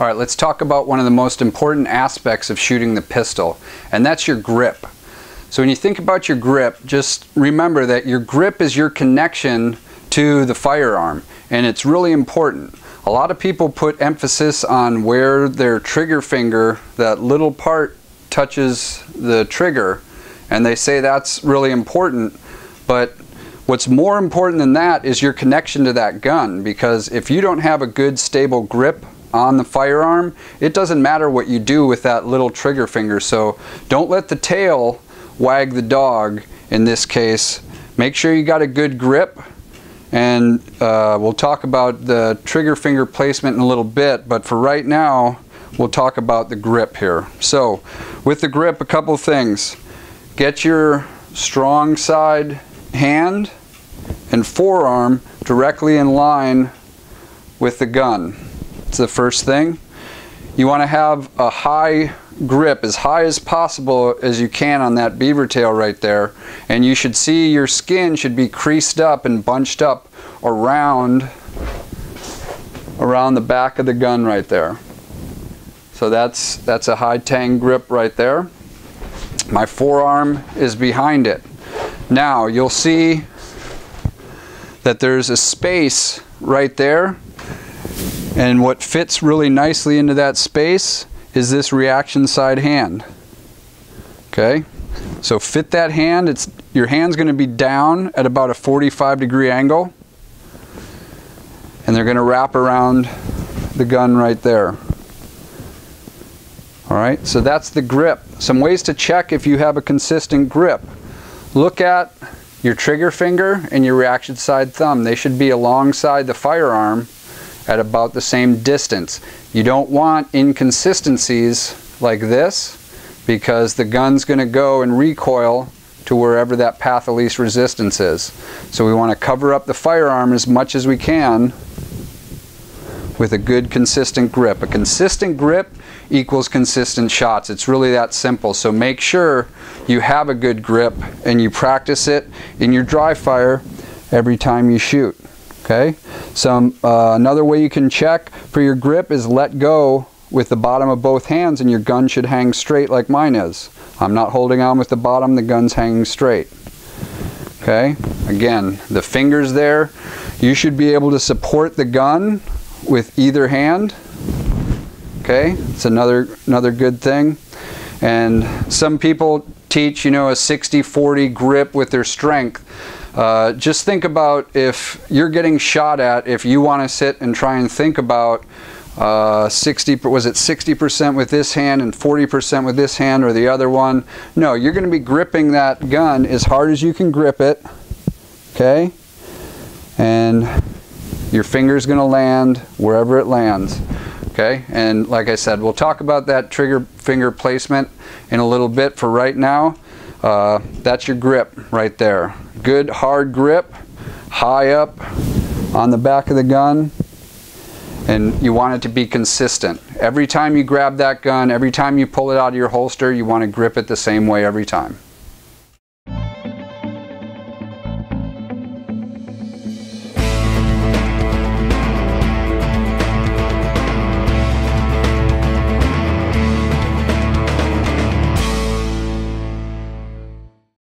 All right, let's talk about one of the most important aspects of shooting the pistol, and that's your grip. So when you think about your grip, just remember that your grip is your connection to the firearm, and it's really important. A lot of people put emphasis on where their trigger finger, that little part, touches the trigger, and they say that's really important, but what's more important than that is your connection to that gun, because if you don't have a good stable grip on the firearm, it doesn't matter what you do with that little trigger finger. So don't let the tail wag the dog in this case. Make sure you got a good grip, and we'll talk about the trigger finger placement in a little bit, but for right now we'll talk about the grip here. So with the grip, a couple things. Get your strong side hand and forearm directly in line with the gun. It's the first thing. You want to have a high grip, as high as possible as you can on that beaver tail right there, and you should see your skin should be creased up and bunched up around the back of the gun right there. So that's a high tang grip right there. My forearm is behind it. Now you'll see that there's a space right there, and what fits really nicely into that space is this reaction side hand. Okay, so fit that hand. Your hand's going to be down at about a 45-degree angle, and they're going to wrap around the gun right there. Alright, so that's the grip. Some ways to check if you have a consistent grip. Look at your trigger finger and your reaction side thumb. They should be alongside the firearm at about the same distance. You don't want inconsistencies like this, because the gun's going to go and recoil to wherever that path of least resistance is. So we want to cover up the firearm as much as we can with a good consistent grip. A consistent grip equals consistent shots. It's really that simple. So make sure you have a good grip and you practice it in your dry fire every time you shoot. Okay? Another way you can check for your grip is let go with the bottom of both hands, and your gun should hang straight like mine is. I'm not holding on with the bottom, the gun's hanging straight. Okay? Again, the fingers there, you should be able to support the gun with either hand. Okay? It's another good thing. And some people teach, you know, a 60-40 grip with their strength. Just think about if you're getting shot at, if you want to sit and try and think about 60% with this hand and 40% with this hand or the other one. No, you're going to be gripping that gun as hard as you can grip it. Okay? And your finger's going to land wherever it lands. Okay? And like I said, we'll talk about that trigger finger placement in a little bit. For right now, that's your grip right there. Good hard grip, high up on the back of the gun, and you want it to be consistent. Every time you grab that gun, every time you pull it out of your holster, you want to grip it the same way every time.